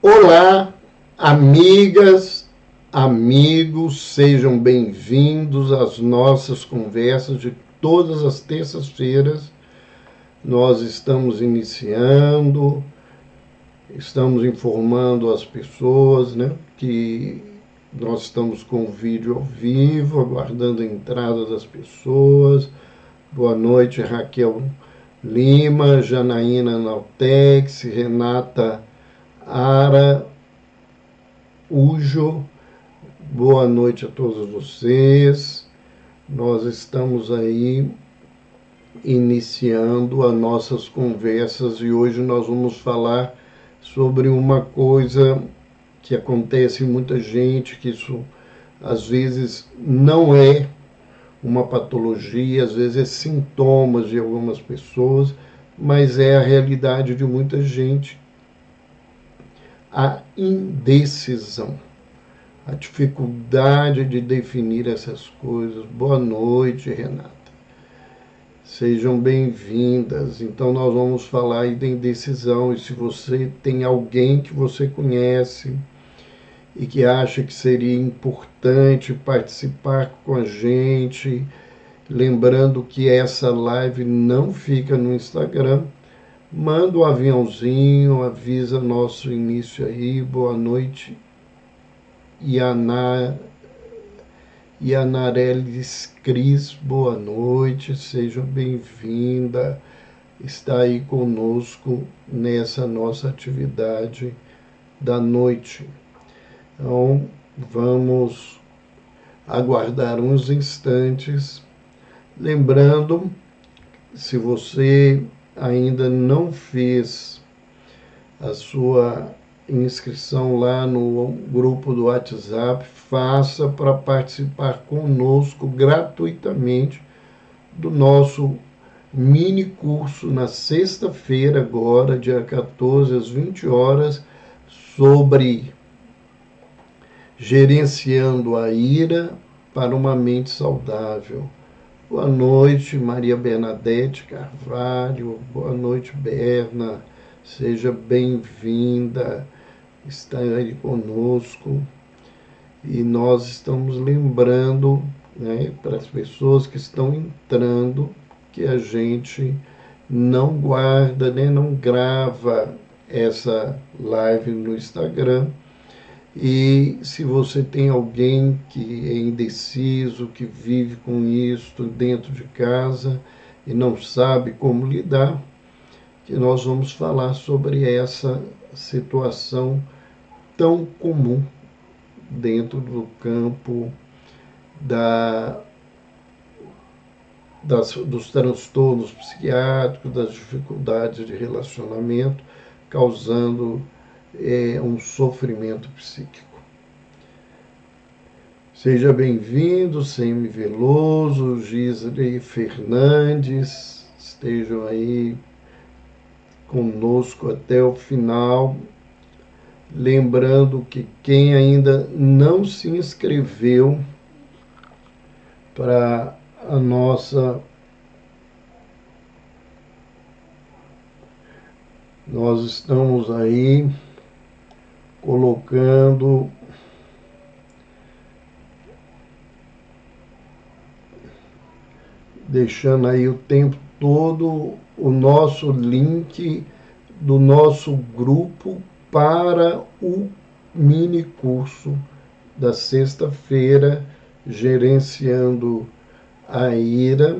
Olá, amigas, amigos, sejam bem-vindos às nossas conversas de todas as terças-feiras. Nós estamos iniciando, estamos informando as pessoas, que nós estamos com o vídeo ao vivo, aguardando a entrada das pessoas. Boa noite, Raquel Lima, Janaína Nautex, Renata Ara Ujo, boa noite a todos vocês. Nós estamos aí iniciando as nossas conversas e hoje nós vamos falar sobre uma coisa que acontece em muita gente, que isso às vezes não é uma patologia, às vezes é sintomas de algumas pessoas, mas é a realidade de muita gente. A indecisão, a dificuldade de definir essas coisas. Boa noite, Renata. Sejam bem-vindas. Então, nós vamos falar aí da indecisão. E se você tem alguém que você conhece e que acha que seria importante participar com a gente, lembrando que essa live não fica no Instagram, manda um aviãozinho, avisa nosso início aí. Boa noite, Ianarelis Cris, boa noite, seja bem-vinda, está aí conosco nessa nossa atividade da noite. Então, vamos aguardar uns instantes, lembrando, se você ainda não fez a sua inscrição lá no grupo do WhatsApp, faça para participar conosco gratuitamente do nosso mini curso na sexta-feira, agora, dia 14, às 20 horas, sobre gerenciando a ira para uma mente saudável. Boa noite, Maria Bernadette Carvalho. Boa noite, Berna. Seja bem-vinda. Está aí conosco. E nós estamos lembrando, para as pessoas que estão entrando, que a gente não guarda, não grava essa live no Instagram. E se você tem alguém que é indeciso, que vive com isso dentro de casa e não sabe como lidar, que nós vamos falar sobre essa situação tão comum dentro do campo dos transtornos psiquiátricos, das dificuldades de relacionamento, causando um sofrimento psíquico. Seja bem-vindo, Semi Veloso, Gisley Fernandes, estejam aí conosco até o final. Lembrando que quem ainda não se inscreveu para a nossa... Nós estamos aí colocando deixando aí o tempo todo o nosso link do nosso grupo para o mini curso da sexta-feira, gerenciando a ira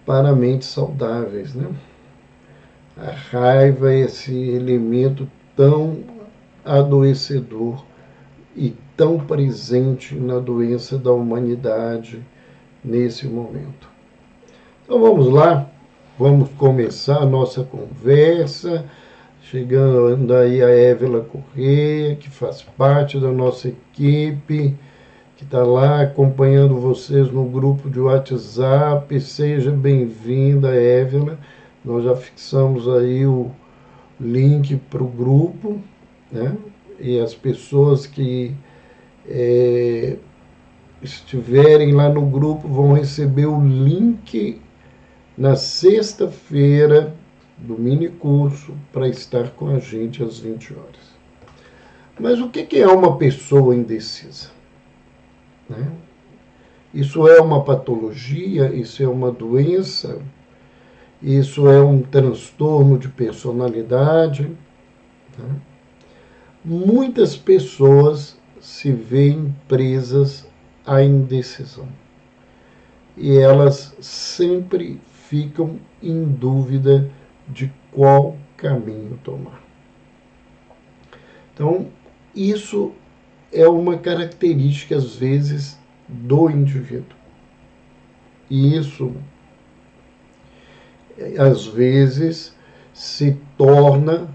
para mentes saudáveis, A raiva é esse elemento tão adoecedor e tão presente na doença da humanidade nesse momento. Então vamos lá, vamos começar a nossa conversa, chegando aí a Évila Correia, que faz parte da nossa equipe, que está lá acompanhando vocês no grupo de WhatsApp. Seja bem-vinda, Évila. Nós já fixamos aí o link para o grupo, E as pessoas que estiverem lá no grupo vão receber o link na sexta-feira do mini curso para estar com a gente às 20 horas. Mas o que é uma pessoa indecisa? Né? Isso é uma patologia? Isso é uma doença? Isso é um transtorno de personalidade? Né? Muitas pessoas se veem presas à indecisão e elas sempre ficam em dúvida de qual caminho tomar. Então, isso é uma característica, às vezes, do indivíduo. E isso, às vezes, se torna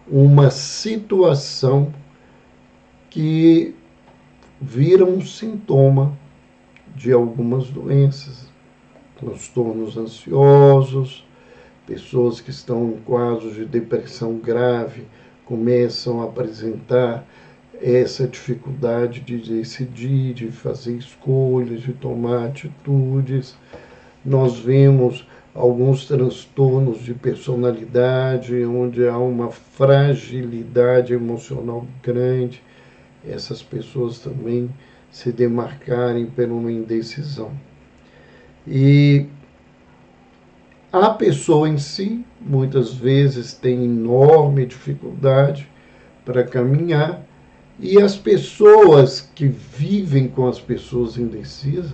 uma situação que vira um sintoma de algumas doenças, transtornos ansiosos, pessoas que estão em quadros de depressão grave começam a apresentar essa dificuldade de decidir, de fazer escolhas, de tomar atitudes. Nós vemos alguns transtornos de personalidade, onde há uma fragilidade emocional grande. Essas pessoas também se demarcarem por uma indecisão. E a pessoa em si, muitas vezes, tem enorme dificuldade para caminhar, e as pessoas que vivem com as pessoas indecisas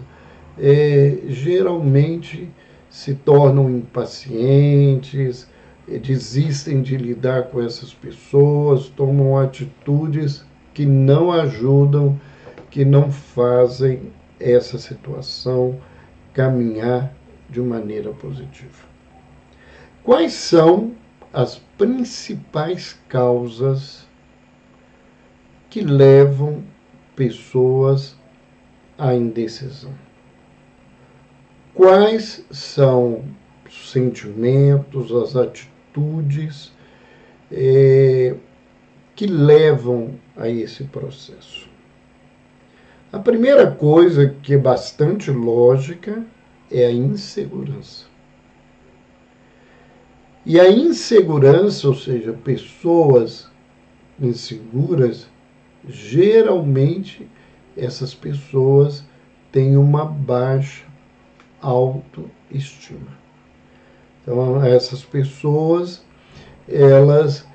geralmente se tornam impacientes, desistem de lidar com essas pessoas, tomam atitudes que não ajudam, que não fazem essa situação caminhar de maneira positiva. Quais são as principais causas que levam pessoas à indecisão? Quais são os sentimentos, as atitudes que levam a esse processo? A primeira coisa, que é bastante lógica, é a insegurança. E a insegurança, ou seja, pessoas inseguras, geralmente essas pessoas têm uma baixa autoestima. Então, essas pessoas, elas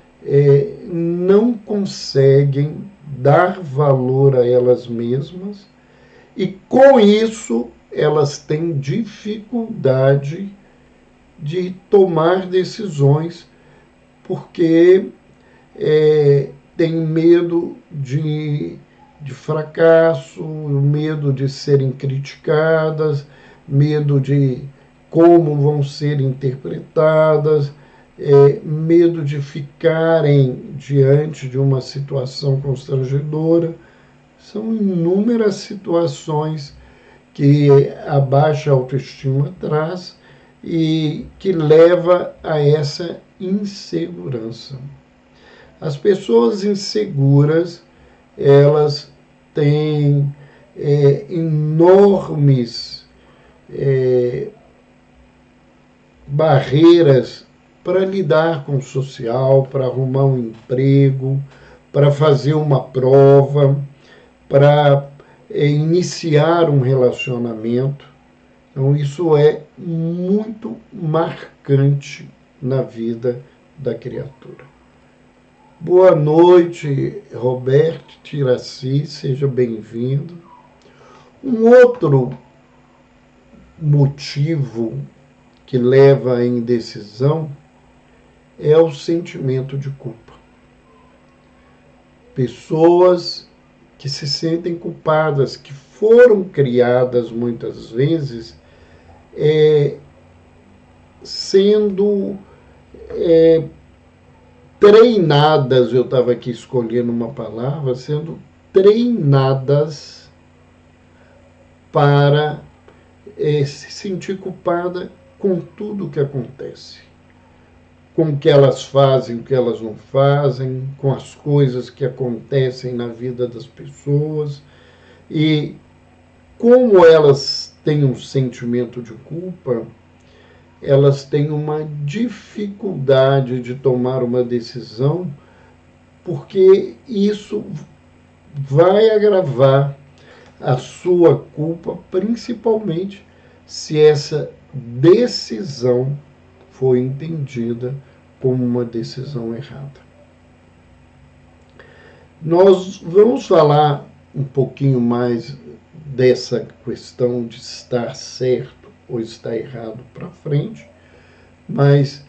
não conseguem dar valor a elas mesmas e, com isso, elas têm dificuldade de tomar decisões porque têm medo de fracasso, medo de serem criticadas, medo de como vão ser interpretadas, medo de ficarem diante de uma situação constrangedora. São inúmeras situações que a baixa autoestima traz e que leva a essa insegurança. As pessoas inseguras, elas têm enormes barreiras para lidar com o social, para arrumar um emprego, para fazer uma prova, para iniciar um relacionamento. Então, isso é muito marcante na vida da criatura. Boa noite, Roberto Tiraci, seja bem-vindo. Um outro motivo que leva à indecisão é o sentimento de culpa. Pessoas que se sentem culpadas, que foram criadas muitas vezes sendo treinadas, eu estava aqui escolhendo uma palavra, sendo treinadas para se sentir culpada com tudo o que acontece. Com o que elas fazem, o que elas não fazem, com as coisas que acontecem na vida das pessoas. E como elas têm um sentimento de culpa, elas têm uma dificuldade de tomar uma decisão porque isso vai agravar a sua culpa, principalmente se essa decisão foi entendida como uma decisão errada. Nós vamos falar um pouquinho mais dessa questão de estar certo ou estar errado para frente, mas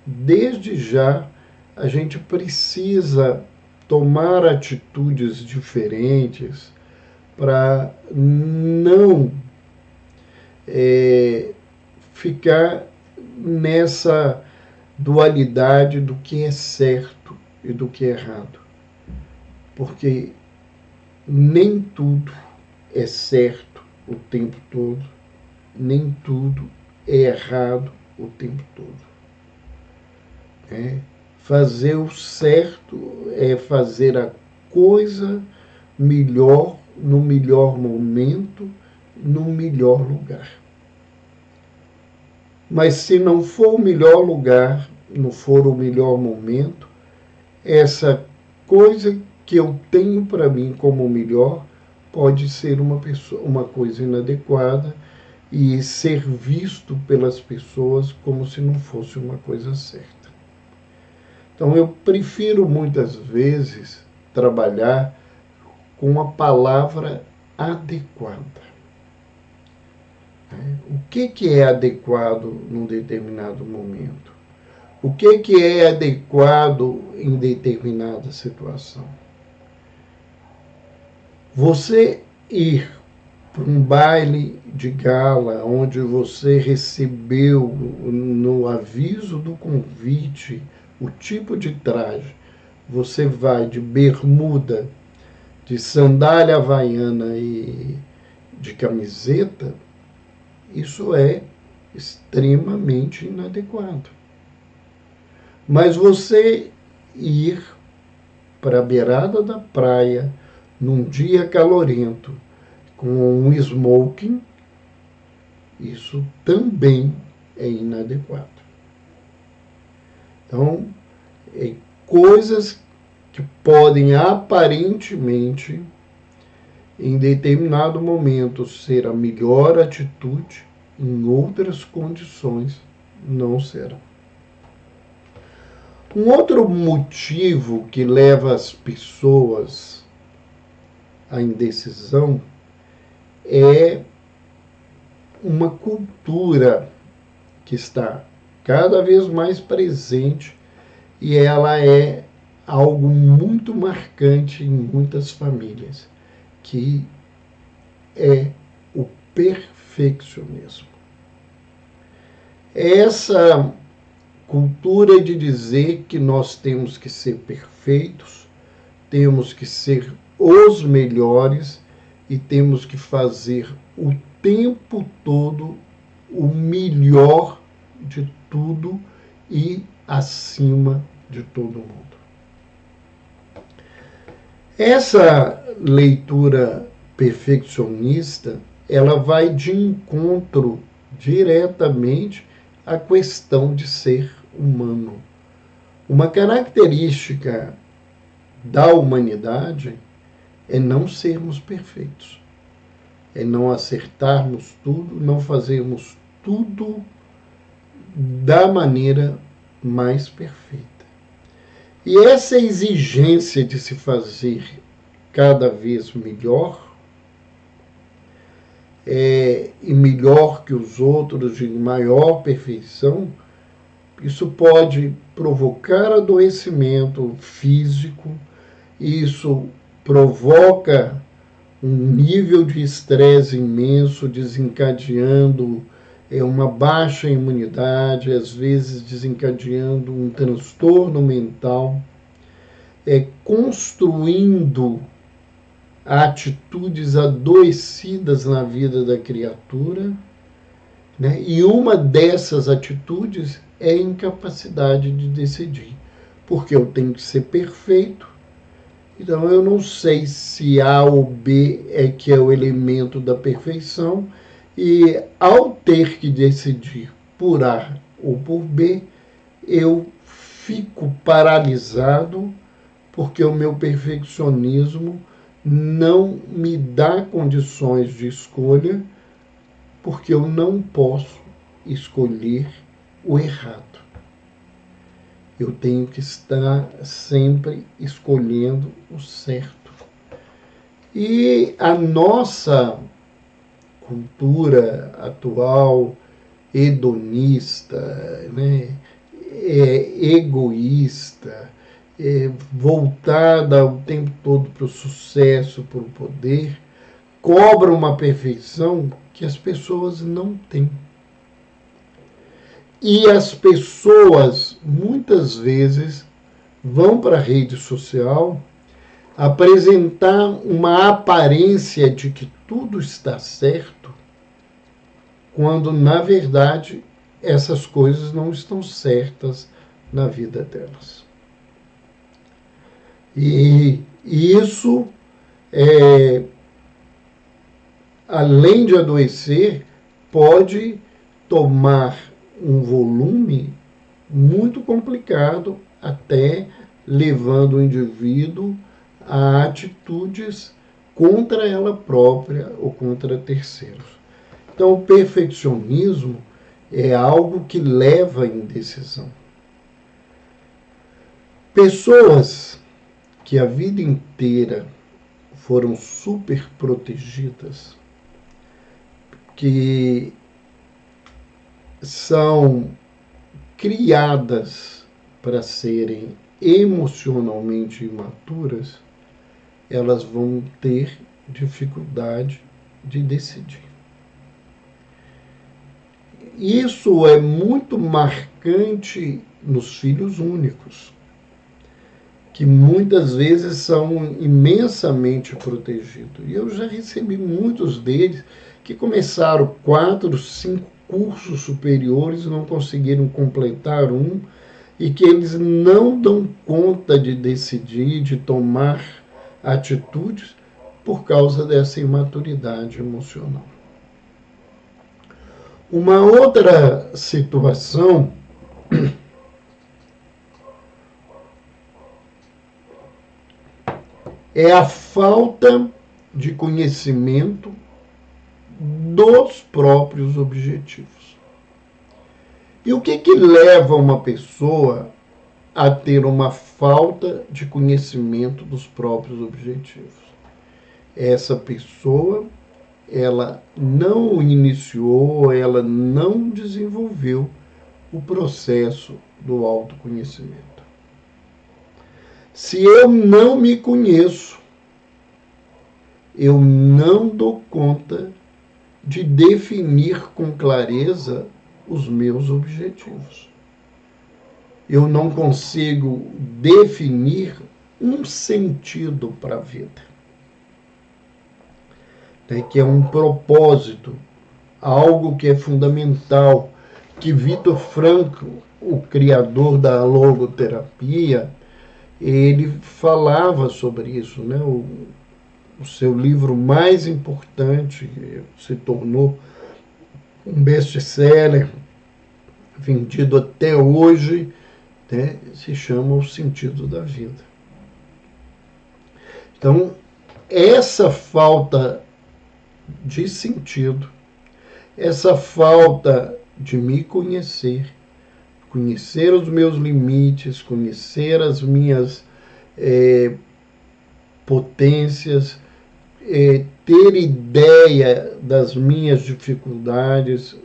desde já a gente precisa tomar atitudes diferentes para não ficar nessa dualidade do que é certo e do que é errado. Porque nem tudo é certo o tempo todo, nem tudo é errado o tempo todo. Fazer o certo é fazer a coisa melhor, no melhor momento, no melhor lugar. Mas se não for o melhor lugar, não for o melhor momento, essa coisa que eu tenho para mim como melhor pode ser uma coisa inadequada e ser visto pelas pessoas como se não fosse uma coisa certa. Então eu prefiro muitas vezes trabalhar com a palavra adequada. O que é adequado num determinado momento? O que é adequado em determinada situação? Você ir para um baile de gala onde você recebeu no aviso do convite o tipo de traje, você vai de bermuda, de sandália havaiana e de camiseta, isso é extremamente inadequado. Mas você ir para a beirada da praia num dia calorento com um smoking, isso também é inadequado. Então, coisas que podem aparentemente, em determinado momento, ser a melhor atitude, em outras condições não serão. Um outro motivo que leva as pessoas à indecisão é uma cultura que está cada vez mais presente e ela é algo muito marcante em muitas famílias, que é o perfeccionismo. Essa cultura de dizer que nós temos que ser perfeitos, temos que ser os melhores e temos que fazer o tempo todo o melhor de tudo e acima de todo mundo. Essa leitura perfeccionista, ela vai de encontro diretamente à questão de ser humano. Uma característica da humanidade é não sermos perfeitos, é não acertarmos tudo, não fazermos tudo da maneira mais perfeita. E essa exigência de se fazer cada vez melhor, e melhor que os outros, de maior perfeição, isso pode provocar adoecimento físico, isso provoca um nível de estresse imenso, desencadeando uma baixa imunidade, às vezes desencadeando um transtorno mental, construindo atitudes adoecidas na vida da criatura, né? E uma dessas atitudes é a incapacidade de decidir, porque eu tenho que ser perfeito, então eu não sei se A ou B que é o elemento da perfeição, e ao ter que decidir por A ou por B, eu fico paralisado porque o meu perfeccionismo não me dá condições de escolha, porque eu não posso escolher o errado. Eu tenho que estar sempre escolhendo o certo. E a nossa cultura atual, hedonista, né, egoísta, voltada o tempo todo para o sucesso, para o poder, cobra uma perfeição que as pessoas não têm. E as pessoas, muitas vezes, vão para a rede social apresentar uma aparência de que tudo está certo, quando, na verdade, essas coisas não estão certas na vida delas. E isso, além de adoecer, pode tomar um volume muito complicado, até levando o indivíduo a atitudes contra ela própria ou contra terceiros. Então, o perfeccionismo é algo que leva à indecisão. Pessoas que a vida inteira foram super protegidas, que são criadas para serem emocionalmente imaturas, elas vão ter dificuldade de decidir. Isso é muito marcante nos filhos únicos, que muitas vezes são imensamente protegidos. E eu já recebi muitos deles que começaram 4, 5 cursos superiores, não conseguiram completar um, e que eles não dão conta de decidir, de tomar atitudes por causa dessa imaturidade emocional. Uma outra situação é a falta de conhecimento dos próprios objetivos. E o que leva uma pessoa a ter uma falta de conhecimento dos próprios objetivos? Essa pessoa, ela não iniciou, ela não desenvolveu o processo do autoconhecimento. Se eu não me conheço, eu não dou conta de definir com clareza os meus objetivos. Eu não consigo definir um sentido para a vida, que é um propósito, algo que é fundamental, que Viktor Frankl, o criador da logoterapia, ele falava sobre isso, né? O seu livro mais importante se tornou um best-seller, vendido até hoje, né? Se chama O Sentido da Vida. Então, essa falta de sentido, essa falta de me conhecer, conhecer os meus limites, conhecer as minhas potências, ter ideia das minhas dificuldades,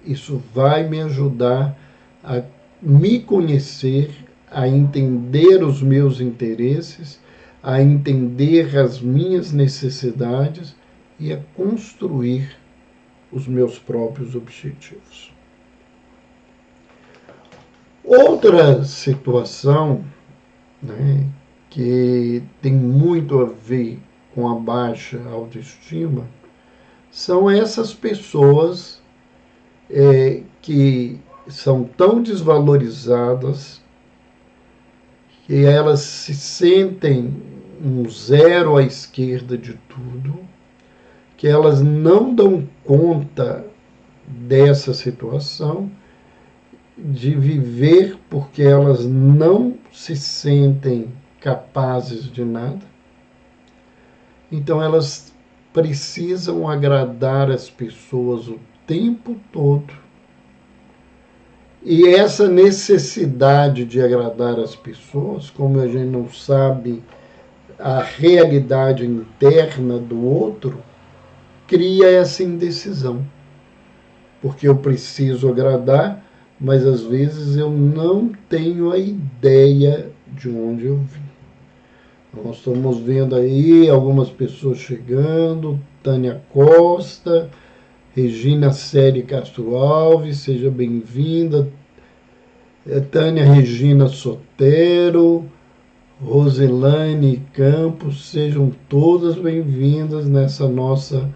isso vai me ajudar a me conhecer, a entender os meus interesses, a entender as minhas necessidades e a construir os meus próprios objetivos. Outra situação, né, que tem muito a ver com a baixa autoestima são essas pessoas que são tão desvalorizadas que elas se sentem um zero à esquerda de tudo, que elas não dão conta dessa situação, de viver porque elas não se sentem capazes de nada. Então elas precisam agradar as pessoas o tempo todo. E essa necessidade de agradar as pessoas, como a gente não sabe a realidade interna do outro, cria essa indecisão. Porque eu preciso agradar, mas às vezes eu não tenho a ideia de onde eu vim. Nós estamos vendo aí algumas pessoas chegando, Tânia Costa, Regina Célia Castro Alves, seja bem-vinda. Tânia Regina Sotero, Roselane Campos, sejam todas bem-vindas nessa nossa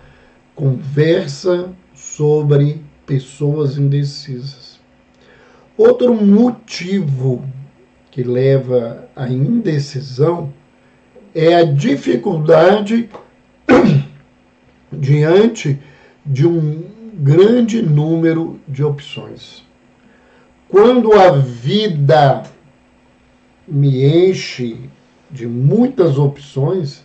conversa sobre pessoas indecisas. Outro motivo que leva à indecisão é a dificuldade diante de um grande número de opções. Quando a vida me enche de muitas opções,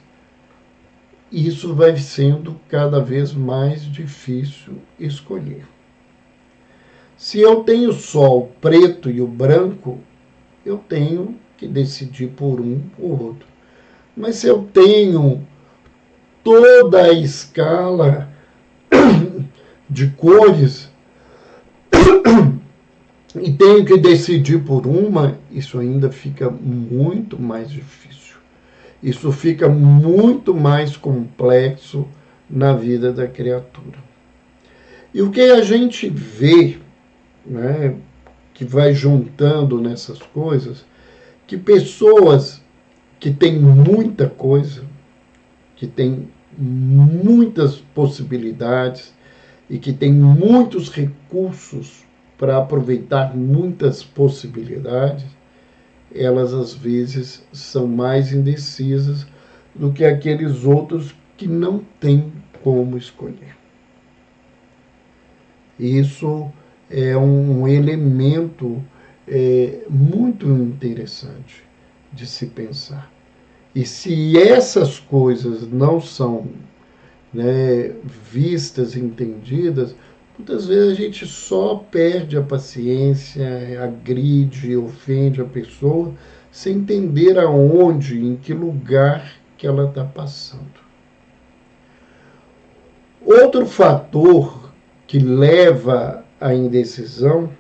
isso vai sendo cada vez mais difícil escolher. Se eu tenho só o preto e o branco, eu tenho que decidir por um ou outro. Mas se eu tenho toda a escala de cores e tenho que decidir por uma, isso ainda fica muito mais difícil. Isso fica muito mais complexo na vida da criatura. E o que a gente vê, né, que vai juntando nessas coisas, que pessoas que têm muita coisa, que têm muitas possibilidades e que têm muitos recursos para aproveitar muitas possibilidades, elas às vezes são mais indecisas do que aqueles outros que não têm como escolher. Isso é um elemento muito interessante de se pensar. E se essas coisas não são, né, vistas, entendidas, muitas vezes a gente só perde a paciência, agride, ofende a pessoa, sem entender aonde, em que lugar que ela está passando. Outro fator que leva à indecisão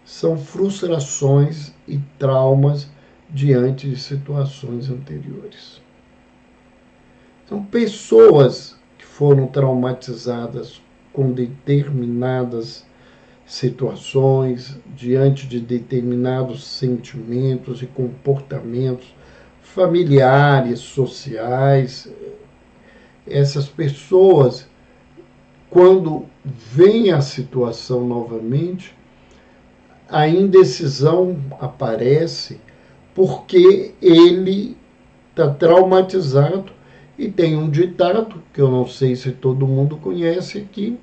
são frustrações e traumas diante de situações anteriores. São pessoas que foram traumatizadas com determinadas situações, diante de determinados sentimentos e comportamentos familiares, sociais. Essas pessoas, quando vem a situação novamente, a indecisão aparece porque ele está traumatizado. E tem um ditado, que eu não sei se todo mundo conhece aqui,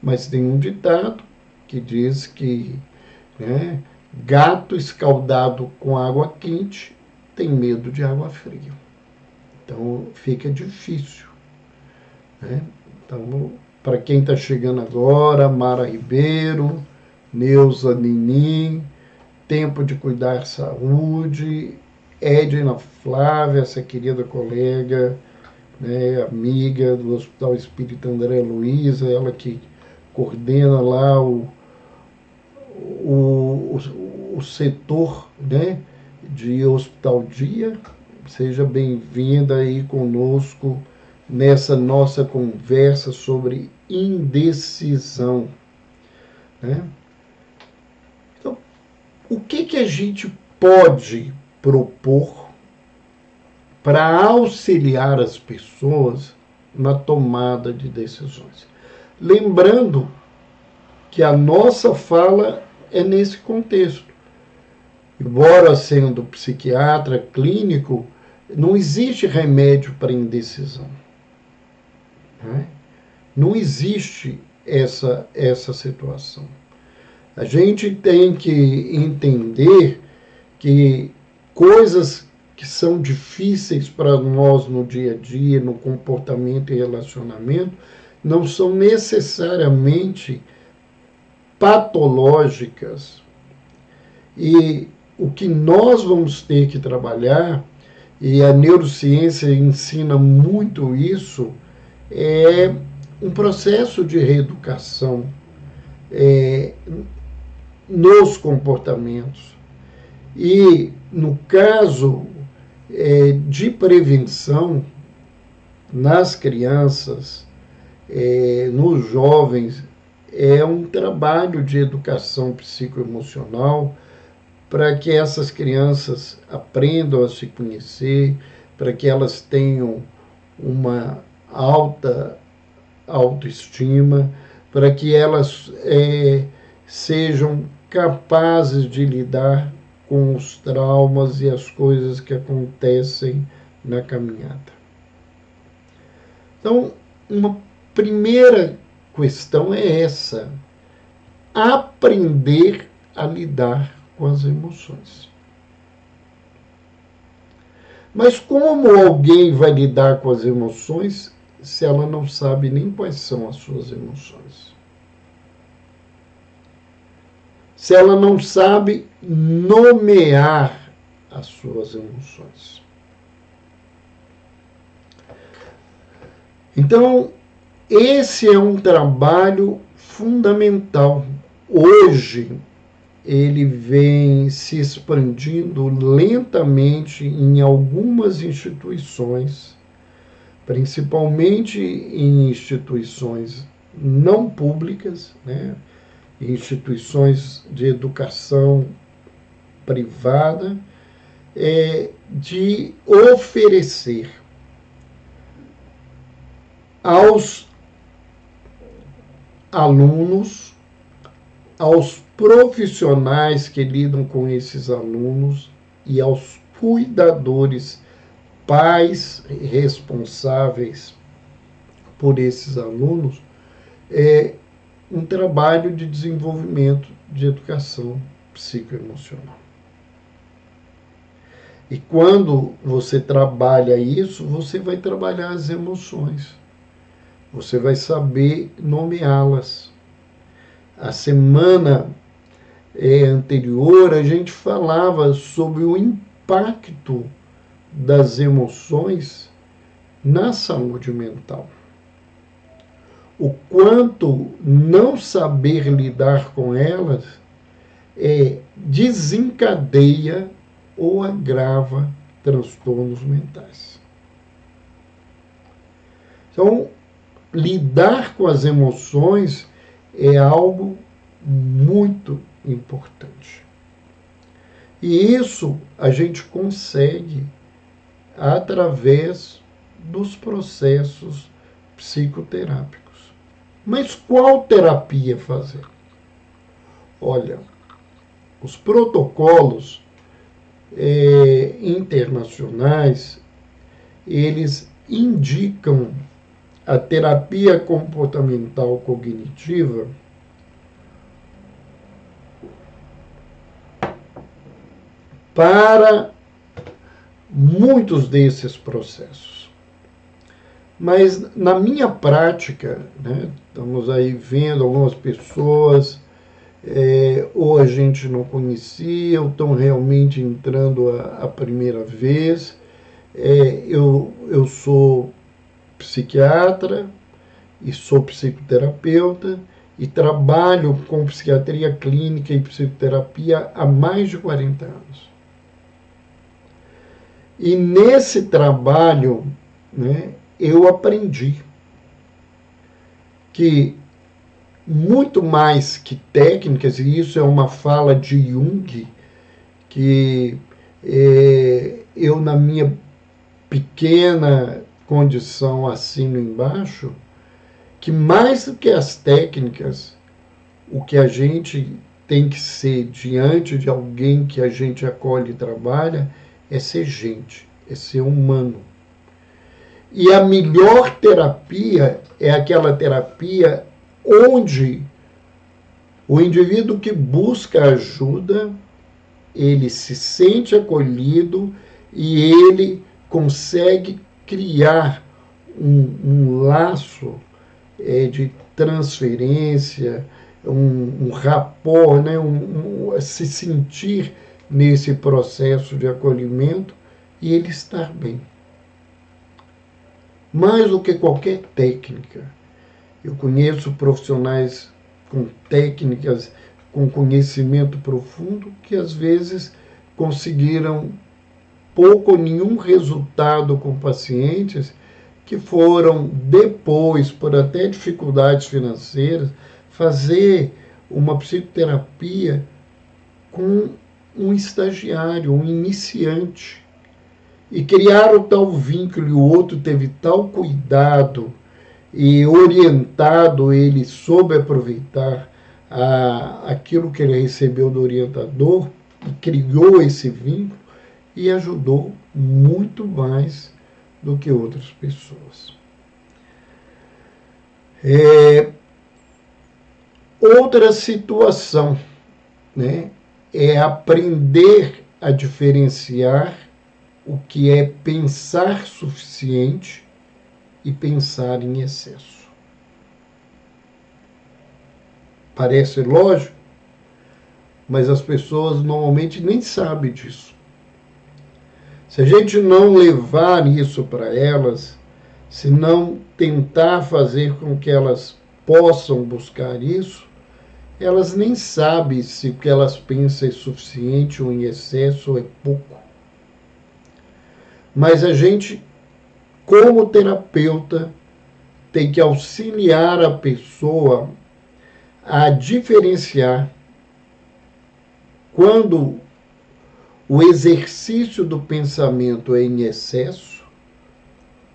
mas tem um ditado que diz que, né, gato escaldado com água quente tem medo de água fria. Então fica difícil, né? Então, para quem está chegando agora, Mara Ribeiro, Neuza Ninim, Tempo de Cuidar Saúde, Edna Flávia, essa querida colega, né, amiga do Hospital Espírita André Luiza, ela que coordena lá o setor, né, de Hospital Dia. Seja bem-vinda aí conosco nessa nossa conversa sobre indecisão, né? Então, o que a gente pode propor para auxiliar as pessoas na tomada de decisões? Lembrando que a nossa fala é nesse contexto. Embora sendo psiquiatra clínico, não existe remédio para indecisão, né? Não existe essa situação. A gente tem que entender que coisas que são difíceis para nós no dia a dia, no comportamento e relacionamento, não são necessariamente patológicas. E o que nós vamos ter que trabalhar, e a neurociência ensina muito isso, é um processo de reeducação nos comportamentos. E, no caso de prevenção, nas crianças, nos jovens, é um trabalho de educação psicoemocional para que essas crianças aprendam a se conhecer, para que elas tenham uma alta autoestima, para que elas sejam capazes de lidar com os traumas e as coisas que acontecem na caminhada. Então, uma primeira questão é essa: aprender a lidar com as emoções. Mas como alguém vai lidar com as emoções se ela não sabe nem quais são as suas emoções? Se ela não sabe nomear as suas emoções. Então, esse é um trabalho fundamental. Hoje, ele vem se expandindo lentamente em algumas instituições, principalmente em instituições não públicas, né? Instituições de educação privada, de oferecer aos alunos, aos profissionais que lidam com esses alunos e aos cuidadores, pais responsáveis por esses alunos, um trabalho de desenvolvimento de educação psicoemocional. E quando você trabalha isso, você vai trabalhar as emoções. Você vai saber nomeá-las. A semana anterior, a gente falava sobre o impacto das emoções na saúde mental. O quanto não saber lidar com elas desencadeia ou agrava transtornos mentais. Então, lidar com as emoções é algo muito importante. E isso a gente consegue através dos processos psicoterápicos. Mas qual terapia fazer? Olha, os protocolos internacionais, eles indicam a terapia comportamental cognitiva para muitos desses processos. Mas na minha prática, né, estamos aí vendo algumas pessoas, ou a gente não conhecia, ou estão realmente entrando a primeira vez. Eu sou psiquiatra e sou psicoterapeuta e trabalho com psiquiatria clínica e psicoterapia há mais de 40 anos. E nesse trabalho, né, eu aprendi que muito mais que técnicas, e isso é uma fala de Jung, que eu, na minha pequena condição, assino embaixo, que mais do que as técnicas, o que a gente tem que ser diante de alguém que a gente acolhe e trabalha é ser gente, é ser humano. E a melhor terapia é aquela terapia onde o indivíduo que busca ajuda, ele se sente acolhido, e ele consegue criar um laço de transferência, um rapport, né? Se sentir nesse processo de acolhimento e ele estar bem. Mais do que qualquer técnica. Eu conheço profissionais com técnicas, com conhecimento profundo, que às vezes conseguiram pouco ou nenhum resultado com pacientes que foram depois, por até dificuldades financeiras, fazer uma psicoterapia com um estagiário, um iniciante. E criaram tal vínculo e o outro teve tal cuidado e orientado, ele soube aproveitar aquilo que ele recebeu do orientador e criou esse vínculo e ajudou muito mais do que outras pessoas. Outra situação, né, é aprender a diferenciar o que é pensar suficiente e pensar em excesso. Parece lógico, mas as pessoas normalmente nem sabem disso. Se a gente não levar isso para elas, se não tentar fazer com que elas possam buscar isso, elas nem sabem se o que elas pensam é suficiente ou em excesso ou é pouco. Mas a gente, como terapeuta, tem que auxiliar a pessoa a diferenciar quando o exercício do pensamento é em excesso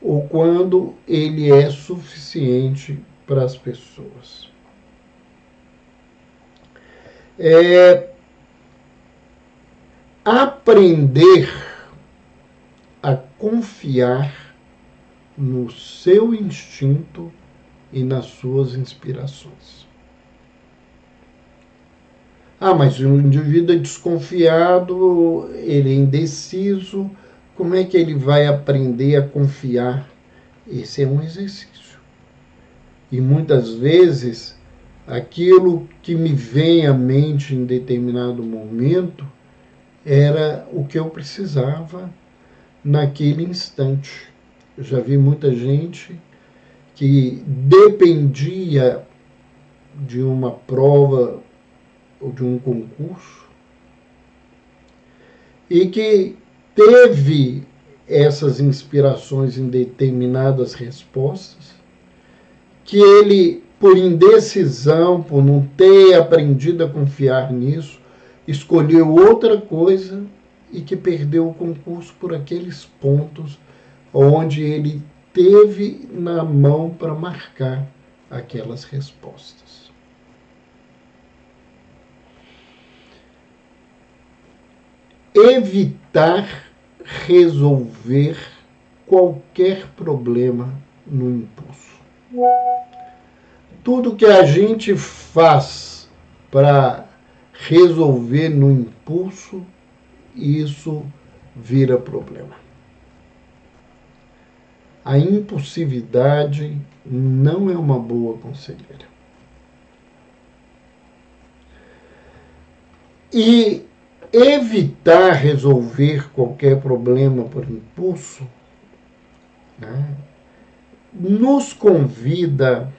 ou quando ele é suficiente para as pessoas. Aprender a confiar no seu instinto e nas suas inspirações. Mas o indivíduo é desconfiado, ele é indeciso, como é que ele vai aprender a confiar? Esse é um exercício. E muitas vezes, aquilo que me vem à mente em determinado momento era o que eu precisava naquele instante. Eu já vi muita gente que dependia de uma prova ou de um concurso e que teve essas inspirações em determinadas respostas, que ele, por indecisão, por não ter aprendido a confiar nisso, escolheu outra coisa e que perdeu o concurso por aqueles pontos onde ele teve na mão para marcar aquelas respostas. Evitar resolver qualquer problema no impulso. Tudo que a gente faz para resolver no impulso, isso vira problema. A impulsividade não é uma boa conselheira. E evitar resolver qualquer problema por impulso, né, nos convida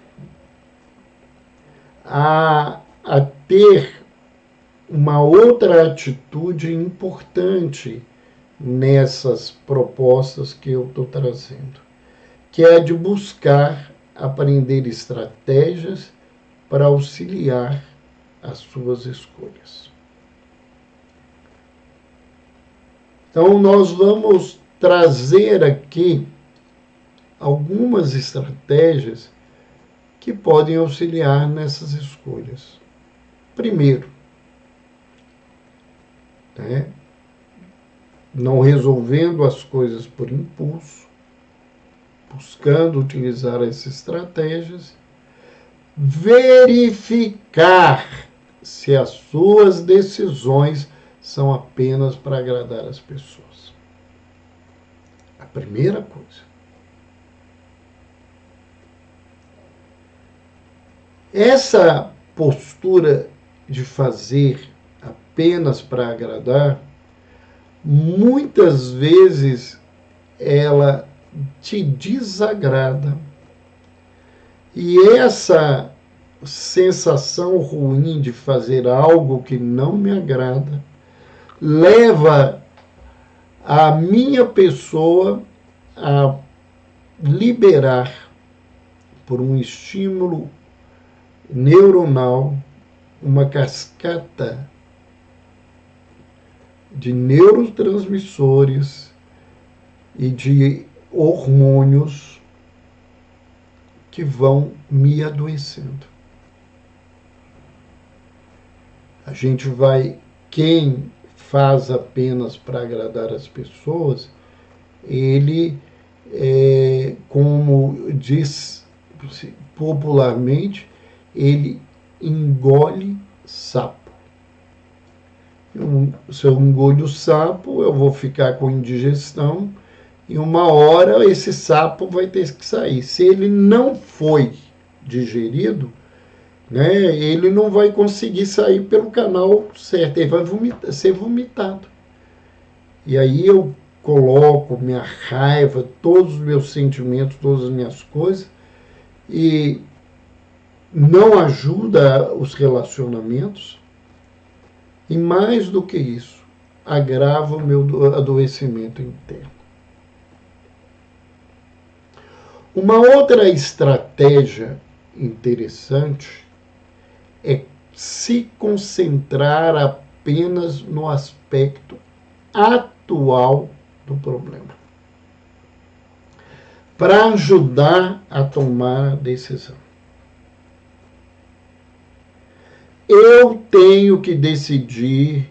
a ter uma outra atitude importante nessas propostas que eu estou trazendo, que é a de buscar aprender estratégias para auxiliar as suas escolhas. Então, nós vamos trazer aqui algumas estratégias que podem auxiliar nessas escolhas. Primeiro, não resolvendo as coisas por impulso, buscando utilizar essas estratégias, verificar se as suas decisões são apenas para agradar as pessoas. A primeira coisa. Essa postura de fazer apenas para agradar, muitas vezes ela te desagrada. E essa sensação ruim de fazer algo que não me agrada leva a minha pessoa a liberar, por um estímulo neuronal, uma cascata de neurotransmissores e de hormônios que vão me adoecendo. A gente vai, quem faz apenas para agradar as pessoas, ele, como diz popularmente, ele engole sapo. Se eu engolho sapo, eu vou ficar com indigestão, e uma hora esse sapo vai ter que sair. Se ele não foi digerido, né, ele não vai conseguir sair pelo canal certo, ele vai ser vomitado. E aí eu coloco minha raiva, todos os meus sentimentos, todas as minhas coisas, e não ajuda os relacionamentos, e mais do que isso, agrava o meu adoecimento interno. Uma outra estratégia interessante é se concentrar apenas no aspecto atual do problema, para ajudar a tomar a decisão. Eu tenho que decidir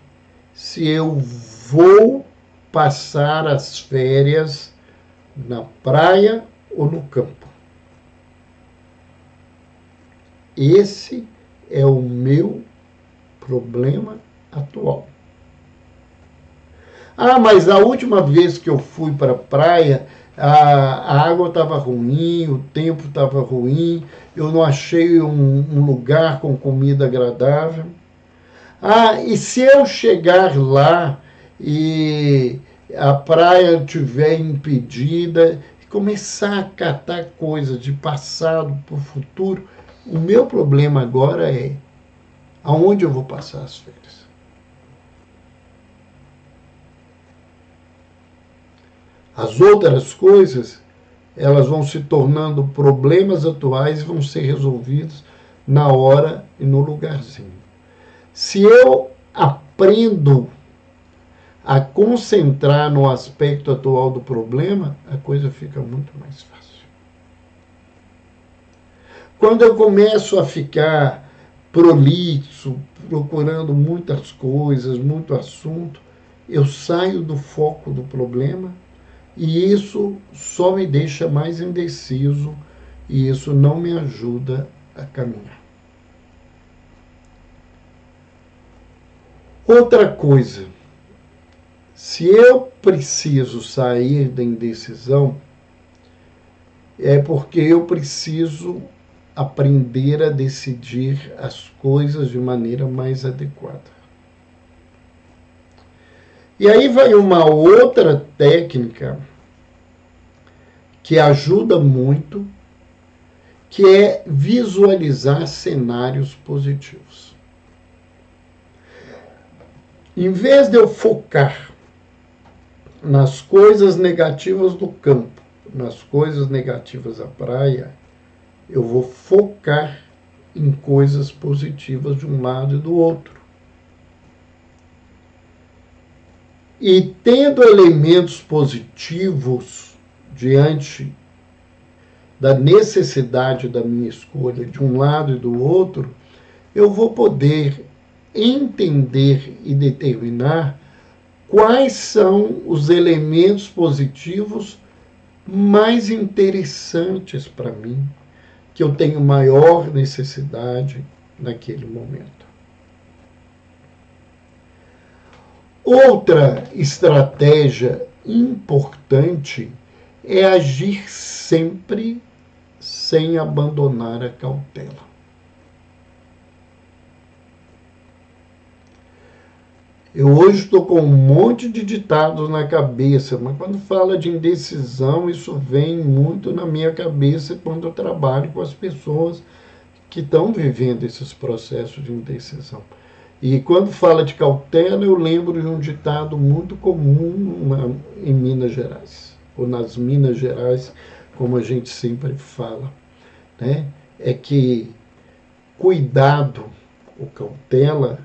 se eu vou passar as férias na praia ou no campo. Esse é o meu problema atual. Ah, mas a última vez que eu fui para a praia, a água estava ruim, o tempo estava ruim, eu não achei um lugar com comida agradável. Ah, e se eu chegar lá e a praia estiver impedida, começar a catar coisas de passado para o futuro, o meu problema agora é aonde eu vou passar as férias. As outras coisas, elas vão se tornando problemas atuais e vão ser resolvidos na hora e no lugarzinho. Se eu aprendo a concentrar no aspecto atual do problema, a coisa fica muito mais fácil. Quando eu começo a ficar prolixo, procurando muitas coisas, muito assunto, eu saio do foco do problema, e isso só me deixa mais indeciso, e isso não me ajuda a caminhar. Outra coisa, se eu preciso sair da indecisão, é porque eu preciso aprender a decidir as coisas de maneira mais adequada. E aí vai uma outra técnica que ajuda muito, que é visualizar cenários positivos. Em vez de eu focar nas coisas negativas do campo, nas coisas negativas da praia, eu vou focar em coisas positivas de um lado e do outro. E tendo elementos positivos diante da necessidade da minha escolha de um lado e do outro, eu vou poder entender e determinar quais são os elementos positivos mais interessantes para mim, que eu tenho maior necessidade naquele momento. Outra estratégia importante é agir sempre sem abandonar a cautela. Eu hoje estou com um monte de ditados na cabeça, mas quando fala de indecisão, isso vem muito na minha cabeça quando eu trabalho com as pessoas que estão vivendo esses processos de indecisão. E quando fala de cautela, eu lembro de um ditado muito comum em Minas Gerais, ou nas Minas Gerais, como a gente sempre fala, né? É que cuidado ou cautela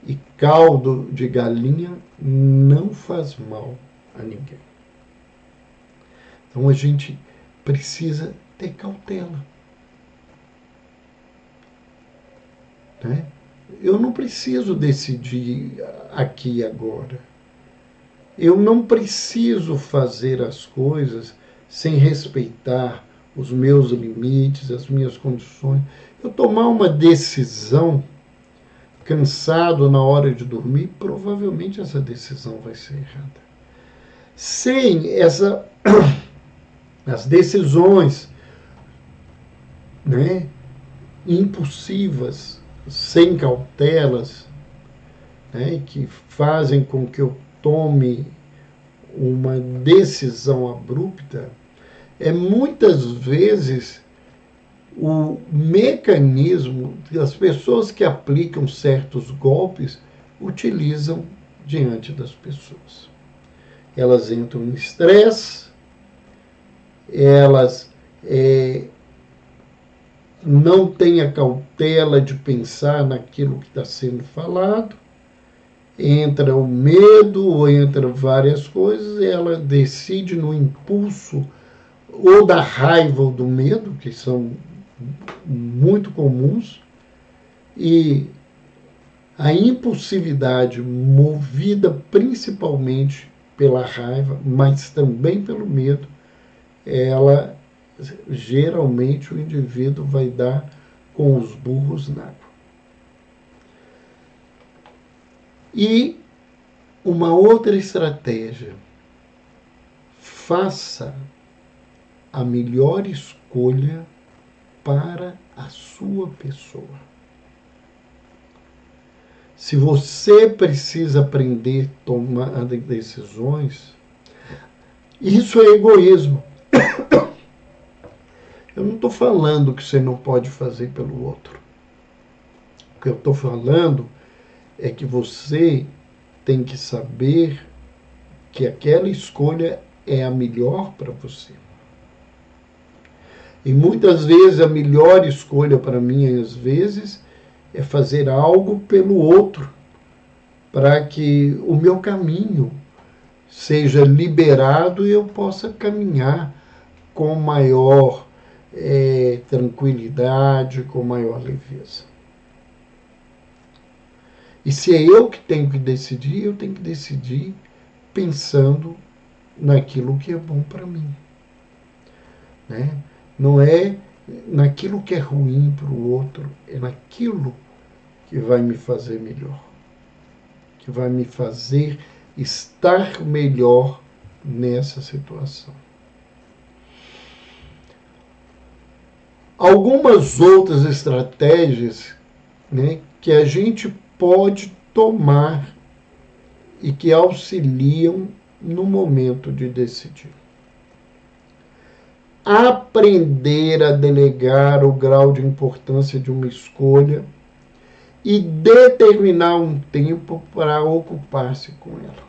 e caldo de galinha não faz mal a ninguém. Então a gente precisa ter cautela, né? Eu não preciso decidir aqui e agora. Eu não preciso fazer as coisas sem respeitar os meus limites, as minhas condições. Eu tomar uma decisão cansado na hora de dormir, provavelmente essa decisão vai ser errada. Sem as decisões, né, impulsivas, sem cautelas, né, que fazem com que eu tome uma decisão abrupta, muitas vezes o mecanismo que as pessoas que aplicam certos golpes utilizam diante das pessoas. Elas entram em estresse, elas não têm a cautela de pensar naquilo que está sendo falado, entra o medo ou entra várias coisas, e ela decide no impulso ou da raiva ou do medo, que são muito comuns, e a impulsividade movida principalmente pela raiva, mas também pelo medo, ela geralmente o indivíduo vai dar com os burros na água. E uma outra estratégia: faça a melhor escolha para a sua pessoa. Se você precisa aprender a tomar decisões, isso é egoísmo. Eu não estou falando que você não pode fazer pelo outro. O que eu estou falando é que você tem que saber que aquela escolha é a melhor para você. E muitas vezes a melhor escolha para mim, às vezes, é fazer algo pelo outro, para que o meu caminho seja liberado e eu possa caminhar com maior tranquilidade, com maior leveza. E se é eu que tenho que decidir, eu tenho que decidir pensando naquilo que é bom para mim, né? Não é naquilo que é ruim para o outro, é naquilo que vai me fazer melhor, que vai me fazer estar melhor nessa situação. Algumas outras estratégias, né, que a gente pode tomar e que auxiliam no momento de decidir. Aprender a delegar o grau de importância de uma escolha e determinar um tempo para ocupar-se com ela.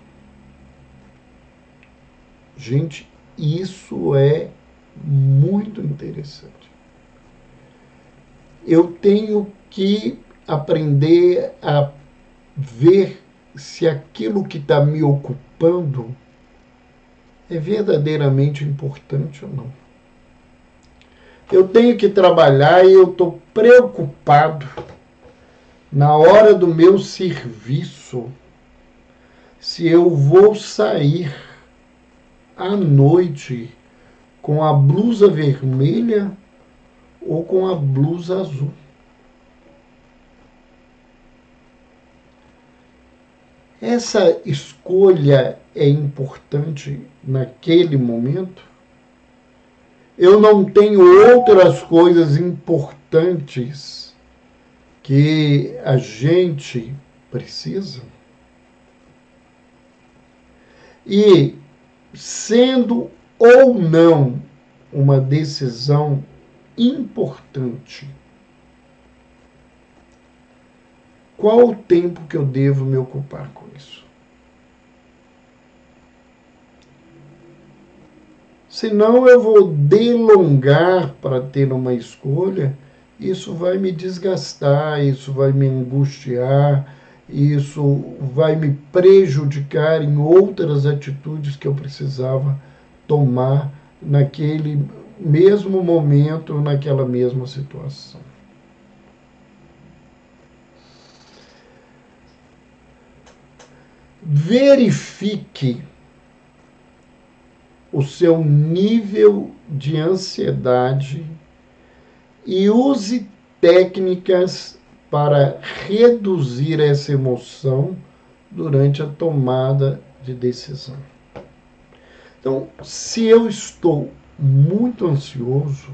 Gente, isso é muito interessante. Eu tenho que aprender a ver se aquilo que está me ocupando é verdadeiramente importante ou não. Eu tenho que trabalhar e eu estou preocupado na hora do meu serviço se eu vou sair à noite com a blusa vermelha ou com a blusa azul. essa escolha é importante naquele momento? Eu não tenho outras coisas importantes que a gente precisa? E, sendo ou não uma decisão importante, qual o tempo que eu devo me ocupar com isso? Senão eu vou delongar para ter uma escolha, isso vai me desgastar, isso vai me angustiar, isso vai me prejudicar em outras atitudes que eu precisava tomar naquele mesmo momento, naquela mesma situação. Verifique o seu nível de ansiedade e use técnicas para reduzir essa emoção durante a tomada de decisão. Então, se eu estou muito ansioso,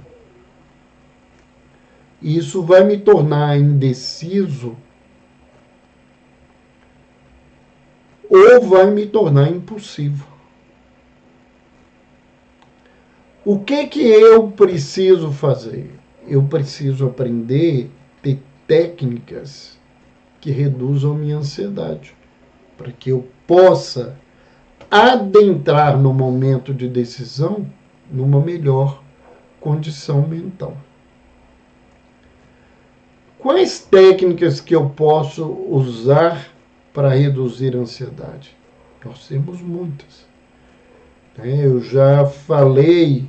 isso vai me tornar indeciso ou vai me tornar impulsivo. O que eu preciso fazer? Eu preciso aprender a ter técnicas que reduzam minha ansiedade, para que eu possa adentrar no momento de decisão numa melhor condição mental. Quais técnicas que eu posso usar para reduzir a ansiedade? Nós temos muitas. Eu já falei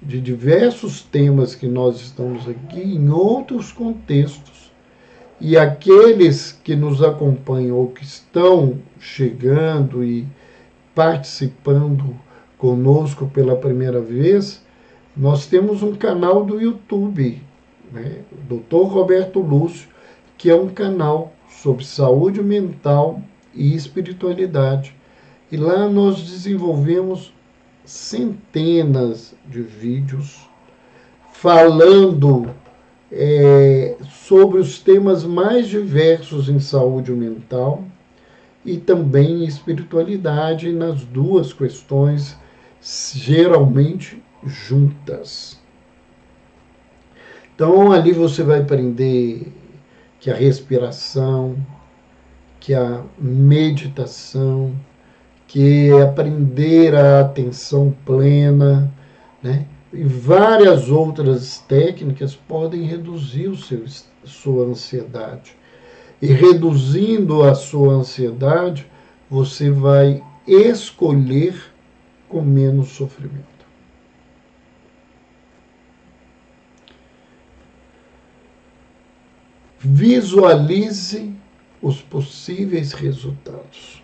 de diversos temas que nós estamos aqui em outros contextos. E aqueles que nos acompanham ou que estão chegando e participando conosco pela primeira vez, nós temos um canal do YouTube, o Dr. Roberto Lúcio, que é um canal sobre saúde mental e espiritualidade. E lá nós desenvolvemos centenas de vídeos falando sobre os temas mais diversos em saúde mental e também em espiritualidade, nas duas questões geralmente juntas. Então ali você vai aprender que a respiração, que a meditação, que é aprender a atenção plena, e várias outras técnicas podem reduzir sua ansiedade. E reduzindo a sua ansiedade, você vai escolher com menos sofrimento. Visualize os possíveis resultados.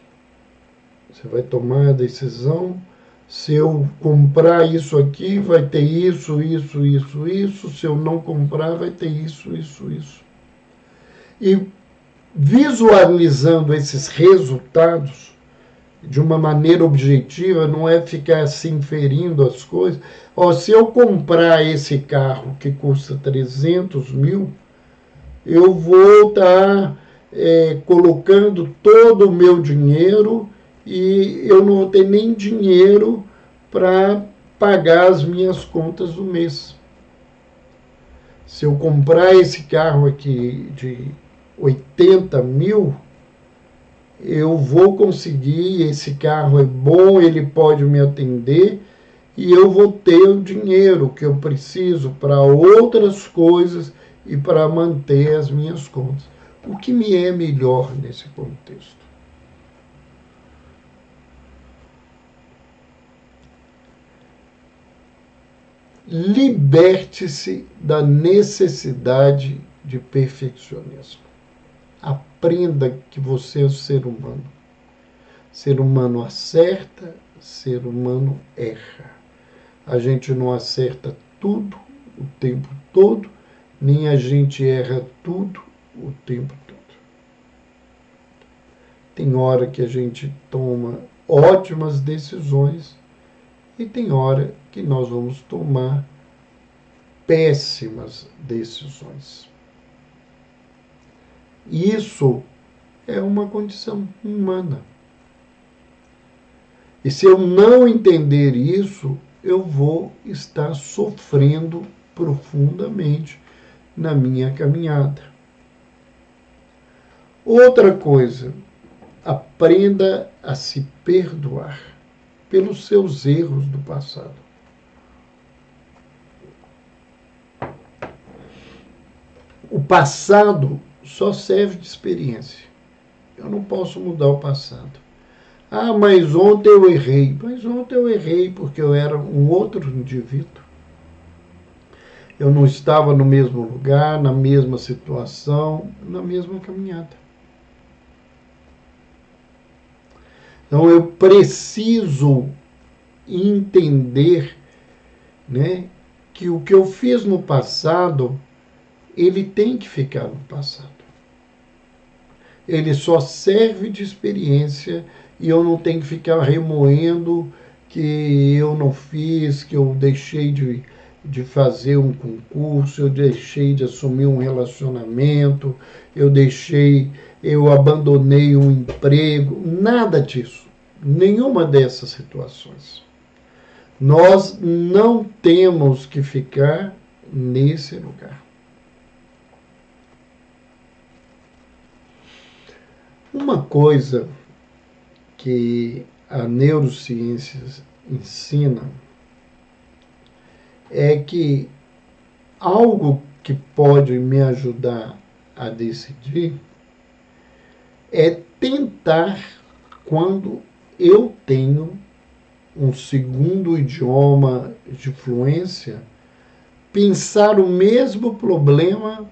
Você vai tomar a decisão: se eu comprar isso aqui, vai ter isso, isso, isso, isso. Se eu não comprar, vai ter isso, isso, isso. E visualizando esses resultados de uma maneira objetiva, não é ficar se inferindo as coisas. Se eu comprar esse carro que custa 300 mil, eu vou estar colocando todo o meu dinheiro e eu não vou ter nem dinheiro para pagar as minhas contas do mês. Se eu comprar esse carro aqui de 80 mil, eu vou conseguir, esse carro é bom, ele pode me atender e eu vou ter o dinheiro que eu preciso para outras coisas e para manter as minhas contas. O que me é melhor nesse contexto? Liberte-se da necessidade de perfeccionismo. Aprenda que você é um ser humano. Ser humano acerta, ser humano erra. A gente não acerta tudo o tempo todo, nem a gente erra tudo o tempo todo. Tem hora que a gente toma ótimas decisões e tem hora que nós vamos tomar péssimas decisões. Isso é uma condição humana. E se eu não entender isso, eu vou estar sofrendo profundamente na minha caminhada. Outra coisa, aprenda a se perdoar pelos seus erros do passado. O passado só serve de experiência. Eu não posso mudar o passado. Ah, mas ontem eu errei. Mas ontem eu errei porque eu era um outro indivíduo. Eu não estava no mesmo lugar, na mesma situação, na mesma caminhada. Então eu preciso entender, né, que o que eu fiz no passado, ele tem que ficar no passado. Ele só serve de experiência e eu não tenho que ficar remoendo que eu não fiz, que eu deixei de fazer um concurso, eu deixei de assumir um relacionamento, eu abandonei um emprego, nada disso, nenhuma dessas situações. Nós não temos que ficar nesse lugar. Uma coisa que a neurociência ensina é que algo que pode me ajudar a decidir é tentar, quando eu tenho um segundo idioma de fluência, pensar o mesmo problema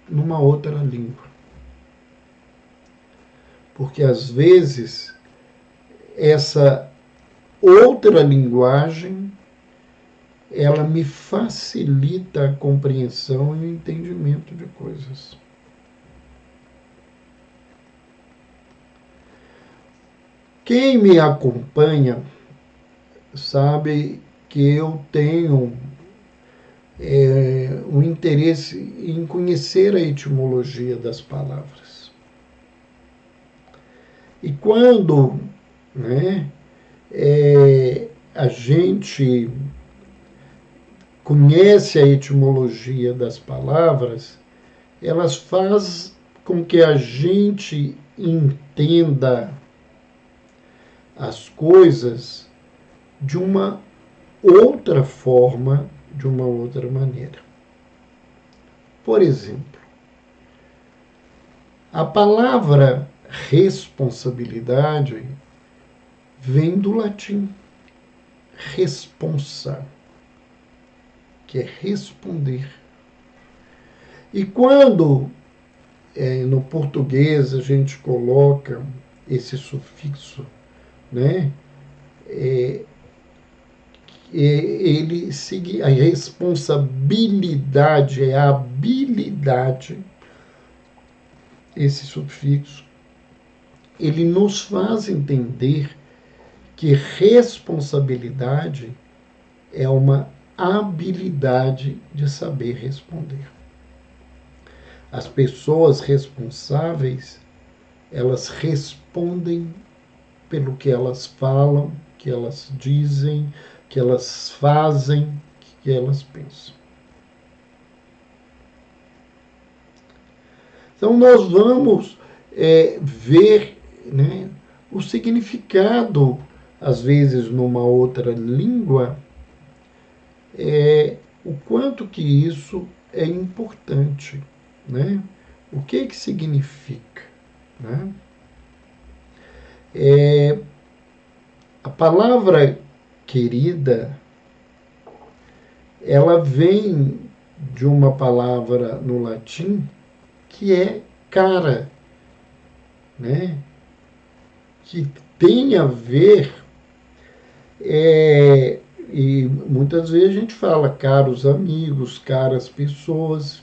numa outra língua. Porque às vezes essa outra linguagem ela me facilita a compreensão e o entendimento de coisas. Quem me acompanha sabe que eu tenho um interesse em conhecer a etimologia das palavras. E quando, né, a gente conhece a etimologia das palavras, elas fazem com que a gente entenda as coisas de uma outra forma, de uma outra maneira. Por exemplo, a palavra responsabilidade vem do latim responsa, que é responder. E quando no português a gente coloca esse sufixo, né, a responsabilidade é a habilidade, esse sufixo, ele nos faz entender que responsabilidade é uma habilidade de saber responder. As pessoas responsáveis, elas respondem pelo que elas falam, que elas dizem, que elas fazem, que elas pensam. Então nós vamos ver, né, o significado, às vezes numa outra língua, o quanto que isso é importante, né? O que significa, né? A palavra querida, ela vem de uma palavra no latim que é cara, né? Que tem a ver, e muitas vezes a gente fala caros amigos, caras pessoas,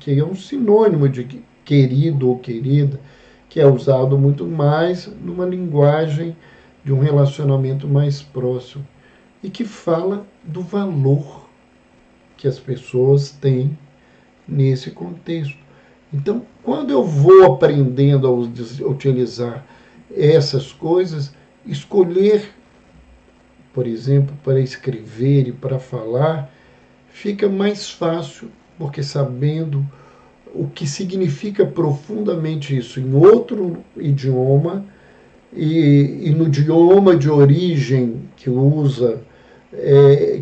que é um sinônimo de querido ou querida. que é usado muito mais numa linguagem de um relacionamento mais próximo e que fala do valor que as pessoas têm nesse contexto. Então, quando eu vou aprendendo a utilizar essas coisas, escolher, por exemplo, para escrever e para falar, fica mais fácil, porque sabendo o que significa profundamente isso em outro idioma e no idioma de origem que usa,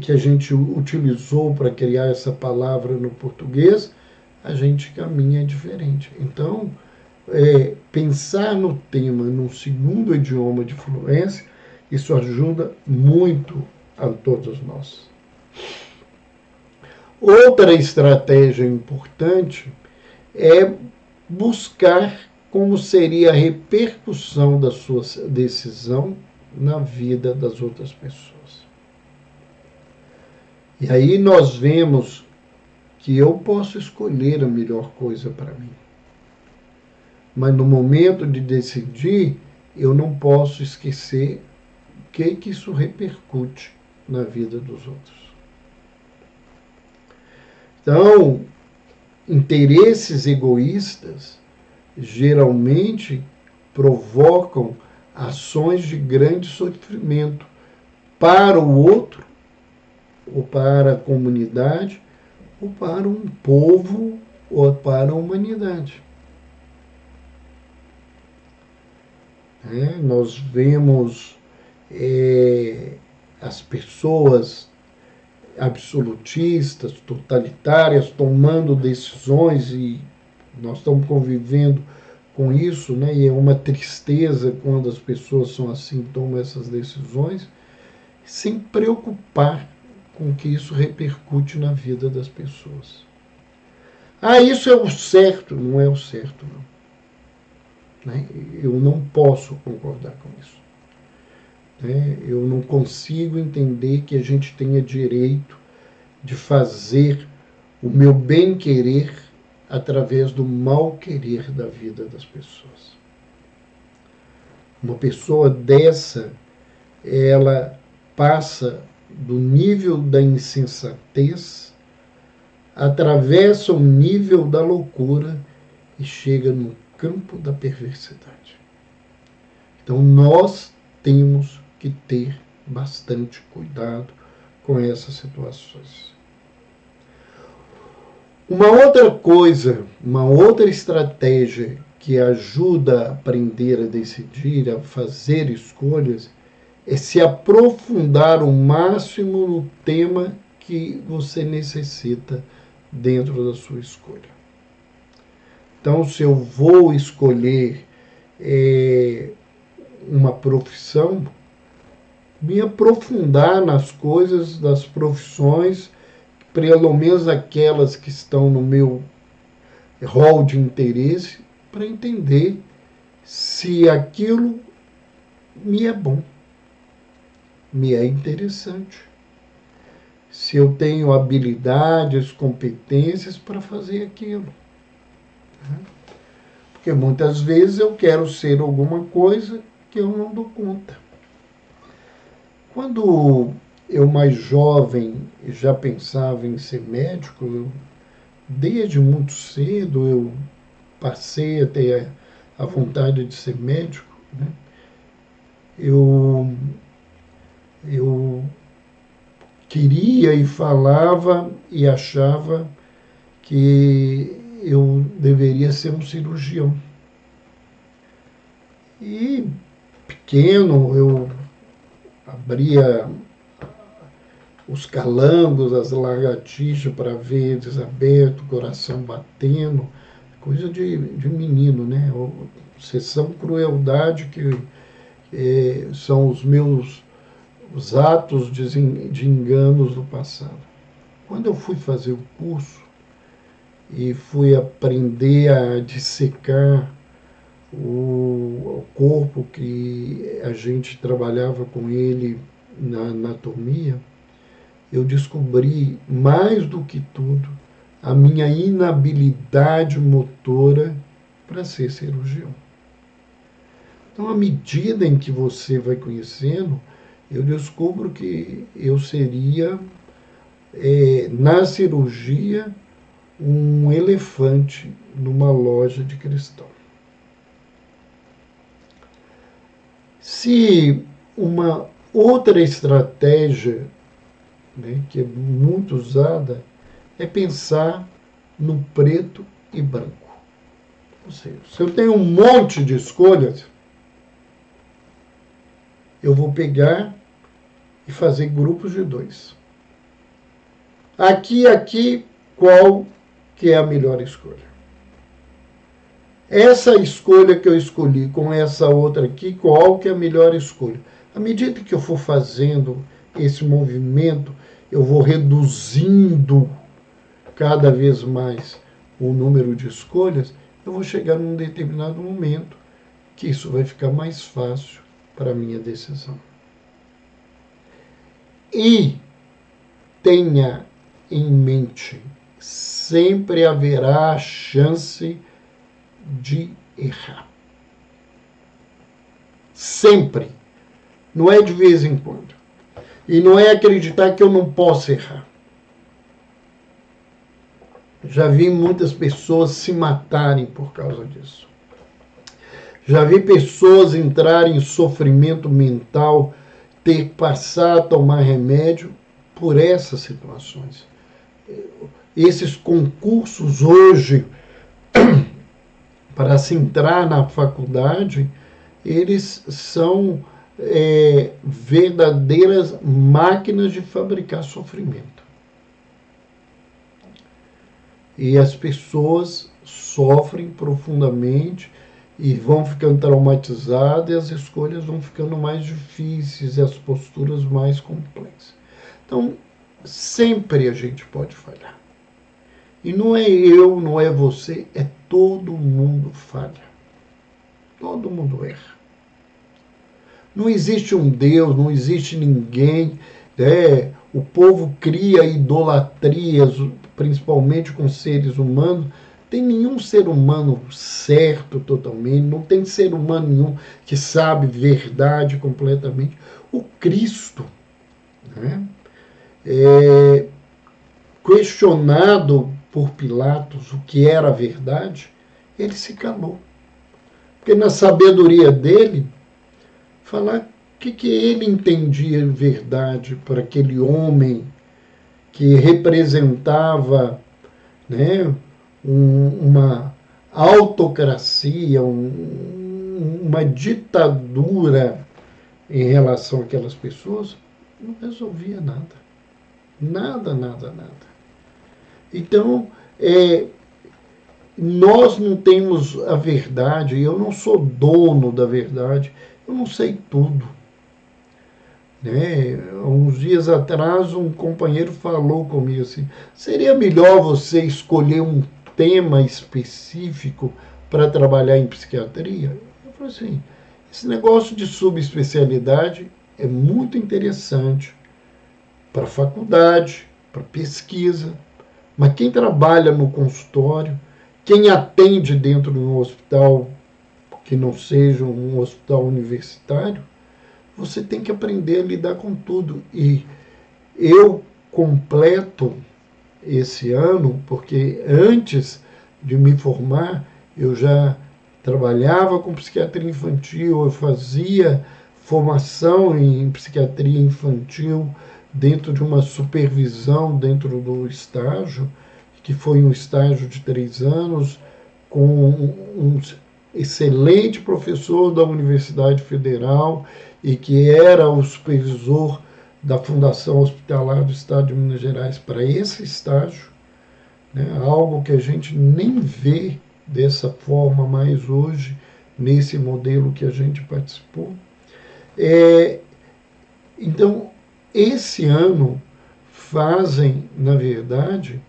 que a gente utilizou para criar essa palavra no português, a gente caminha diferente. Então, pensar no tema num segundo idioma de fluência, isso ajuda muito a todos nós. Outra estratégia importante é buscar como seria a repercussão da sua decisão na vida das outras pessoas. E aí nós vemos que eu posso escolher a melhor coisa para mim. Mas no momento de decidir, eu não posso esquecer o que isso repercute na vida dos outros. Então, interesses egoístas geralmente provocam ações de grande sofrimento para o outro, ou para a comunidade, ou para um povo, ou para a humanidade. Nós vemos as pessoas absolutistas, totalitárias, tomando decisões, e nós estamos convivendo com isso, né? E é uma tristeza quando as pessoas são assim, tomam essas decisões, sem preocupar com que isso repercute na vida das pessoas. Isso é o certo. Não é o certo, não. Eu não posso concordar com isso. Eu não consigo entender que a gente tenha direito de fazer o meu bem-querer através do mal-querer da vida das pessoas. Uma pessoa dessa, ela passa do nível da insensatez, atravessa o nível da loucura e chega no campo da perversidade. Então nós temos que ter bastante cuidado com essas situações. Uma outra coisa, uma outra estratégia que ajuda a aprender a decidir, a fazer escolhas, é se aprofundar o máximo no tema que você necessita dentro da sua escolha. Então, se eu vou escolher uma profissão, me aprofundar nas coisas das profissões, pelo menos aquelas que estão no meu rol de interesse, para entender se aquilo me é bom, me é interessante, se eu tenho habilidades, competências para fazer aquilo. Porque muitas vezes eu quero ser alguma coisa que eu não dou conta. Quando eu mais jovem já pensava em ser médico, desde muito cedo eu passei a ter a vontade de ser médico, né? Eu queria e falava e achava que eu deveria ser um cirurgião. E pequeno eu abria os calangos, as lagartixas para ver eles abertos, coração batendo, coisa de menino, né? Sessão crueldade que são os atos de enganos do passado. Quando eu fui fazer o curso e fui aprender a dissecar o corpo, que a gente trabalhava com ele na anatomia, eu descobri, mais do que tudo, a minha inabilidade motora para ser cirurgião. Então, à medida em que você vai conhecendo, eu descubro que eu seria, na cirurgia, um elefante numa loja de cristal. Se uma outra estratégia, né, que é muito usada, é pensar no preto e branco. Ou seja, se eu tenho um monte de escolhas, eu vou pegar e fazer grupos de 2. Aqui, qual que é a melhor escolha? Essa escolha que eu escolhi com essa outra aqui, qual que é a melhor escolha? À medida que eu for fazendo esse movimento, eu vou reduzindo cada vez mais o número de escolhas, eu vou chegar num determinado momento que isso vai ficar mais fácil para a minha decisão. E tenha em mente, sempre haverá a chance de errar. Sempre. Não é de vez em quando. E não é acreditar que eu não posso errar. Já vi muitas pessoas se matarem por causa disso. Já vi pessoas entrarem em sofrimento mental, ter que passar a tomar remédio por essas situações. Esses concursos hoje, para se entrar na faculdade, eles são verdadeiras máquinas de fabricar sofrimento. E as pessoas sofrem profundamente e vão ficando traumatizadas, e as escolhas vão ficando mais difíceis e as posturas mais complexas. Então, sempre a gente pode falhar. E não é eu, não é você, é todo mundo falha. Todo mundo erra. Não existe um Deus, não existe ninguém. O povo cria idolatrias, principalmente com seres humanos. Tem nenhum ser humano certo totalmente, não tem ser humano nenhum que sabe verdade completamente. O Cristo, né, questionado por Pilatos o que era a verdade, ele se calou. Porque na sabedoria dele, falar o que ele entendia de verdade para aquele homem que representava, né, uma autocracia, uma ditadura em relação àquelas pessoas, não resolvia nada. Nada, nada, nada. Então, nós não temos a verdade, eu não sou dono da verdade, eu não sei tudo. Né? Uns dias atrás, um companheiro falou comigo assim, seria melhor você escolher um tema específico para trabalhar em psiquiatria? Eu falei assim, esse negócio de subespecialidade é muito interessante para faculdade, para pesquisa, mas quem trabalha no consultório, quem atende dentro de um hospital que não seja um hospital universitário, você tem que aprender a lidar com tudo. E eu completo esse ano, porque antes de me formar, eu já trabalhava com psiquiatria infantil, eu fazia formação em psiquiatria infantil dentro de uma supervisão dentro do estágio, que foi um estágio de 3 anos, com um excelente professor da Universidade Federal e que era o supervisor da Fundação Hospitalar do Estado de Minas Gerais para esse estágio, né? Algo que a gente nem vê dessa forma mais hoje, nesse modelo que a gente participou. Então, esse ano fazem, na verdade,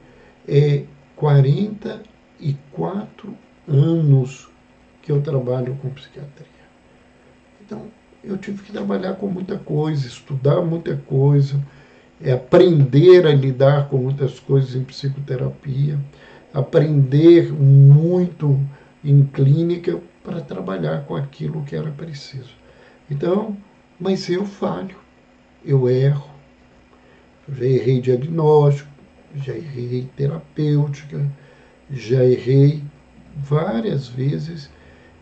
44 anos que eu trabalho com psiquiatria. Então, eu tive que trabalhar com muita coisa, estudar muita coisa, aprender a lidar com muitas coisas em psicoterapia, aprender muito em clínica para trabalhar com aquilo que era preciso. Então, mas eu falho, eu erro, já errei diagnóstico, já errei terapêutica, já errei várias vezes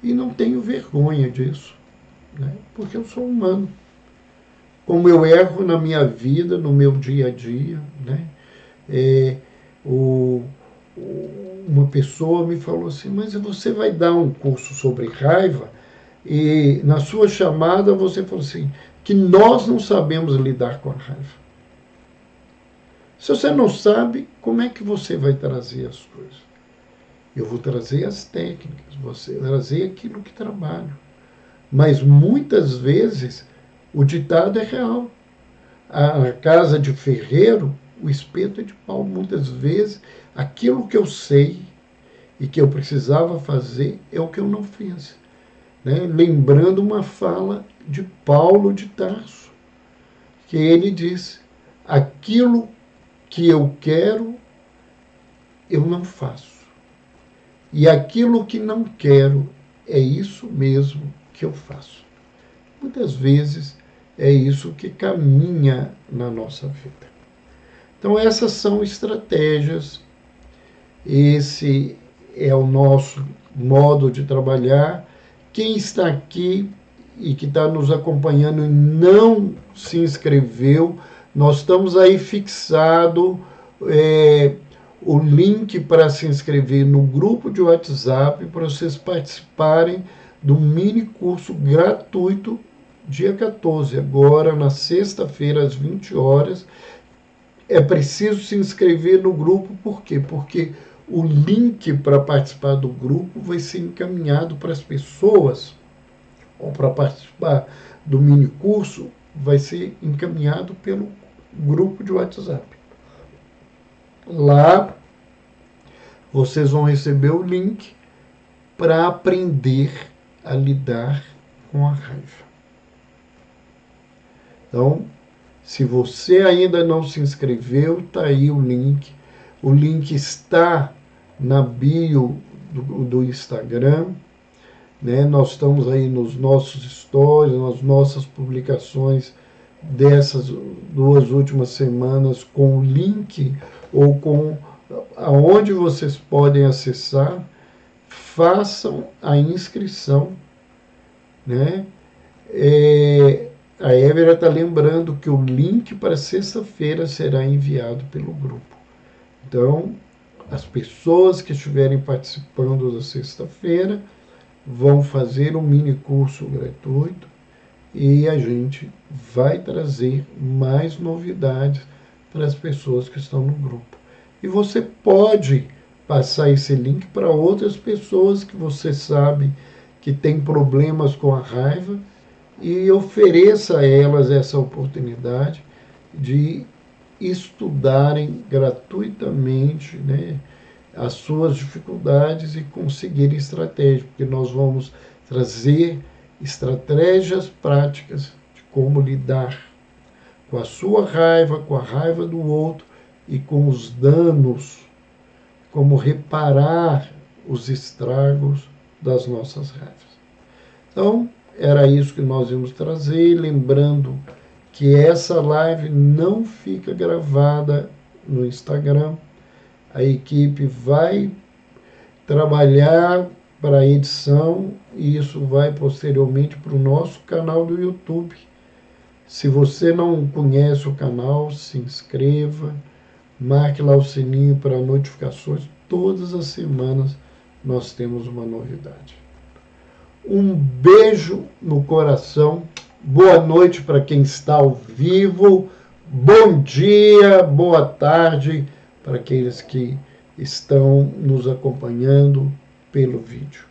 e não tenho vergonha disso, né? Porque eu sou humano. Como eu erro na minha vida, no meu dia a dia, né? Uma pessoa me falou assim, mas você vai dar um curso sobre raiva e na sua chamada você falou assim, que nós não sabemos lidar com a raiva. Se você não sabe, como é que você vai trazer as coisas? Eu vou trazer as técnicas, você trazer aquilo que trabalho. Mas muitas vezes o ditado é real. A casa de ferreiro, o espeto é de pau. Muitas vezes aquilo que eu sei e que eu precisava fazer é o que eu não fiz. Né? Lembrando uma fala de Paulo de Tarso, que ele diz, aquilo que eu quero, eu não faço. E aquilo que não quero, é isso mesmo que eu faço. Muitas vezes é isso que caminha na nossa vida. Então essas são estratégias, esse é o nosso modo de trabalhar. Quem está aqui e que está nos acompanhando e não se inscreveu, nós estamos aí fixado o link para se inscrever no grupo de WhatsApp para vocês participarem do mini curso gratuito dia 14, agora na sexta-feira às 20 horas. É preciso se inscrever no grupo, por quê? Porque o link para participar do grupo vai ser encaminhado para as pessoas, ou para participar do mini curso, vai ser encaminhado pelo grupo de WhatsApp. Lá vocês vão receber o link para aprender a lidar com a raiva. Então, se você ainda não se inscreveu, está aí o link. O link está na bio do Instagram. Né? Nós estamos aí nos nossos stories, nas nossas publicações dessas 2 últimas semanas com o link ou com aonde vocês podem acessar. Façam a inscrição, né? A Évera está lembrando que o link para sexta-feira será enviado pelo grupo. Então, as pessoas que estiverem participando da sexta-feira vão fazer um mini curso gratuito e a gente vai trazer mais novidades para as pessoas que estão no grupo. E você pode passar esse link para outras pessoas que você sabe que tem problemas com a raiva e ofereça a elas essa oportunidade de estudarem gratuitamente, né, as suas dificuldades e conseguirem estratégias, porque nós vamos trazer estratégias práticas de como lidar com a sua raiva, com a raiva do outro e com os danos, como reparar os estragos das nossas raivas. Então, era isso que nós íamos trazer, lembrando que essa live não fica gravada no Instagram. A equipe vai trabalhar para a edição e isso vai posteriormente para o nosso canal do YouTube. Se você não conhece o canal, se inscreva, marque lá o sininho para notificações. Todas as semanas nós temos uma novidade. Um beijo no coração. Boa noite para quem está ao vivo. Bom dia, boa tarde para aqueles que estão nos acompanhando pelo vídeo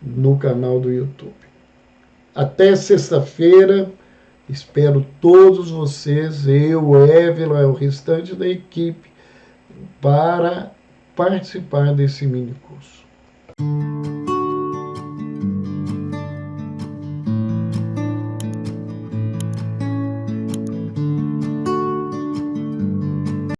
no canal do YouTube. Até sexta-feira. Espero todos vocês, eu, Évila, o restante da equipe, para participar desse mini curso.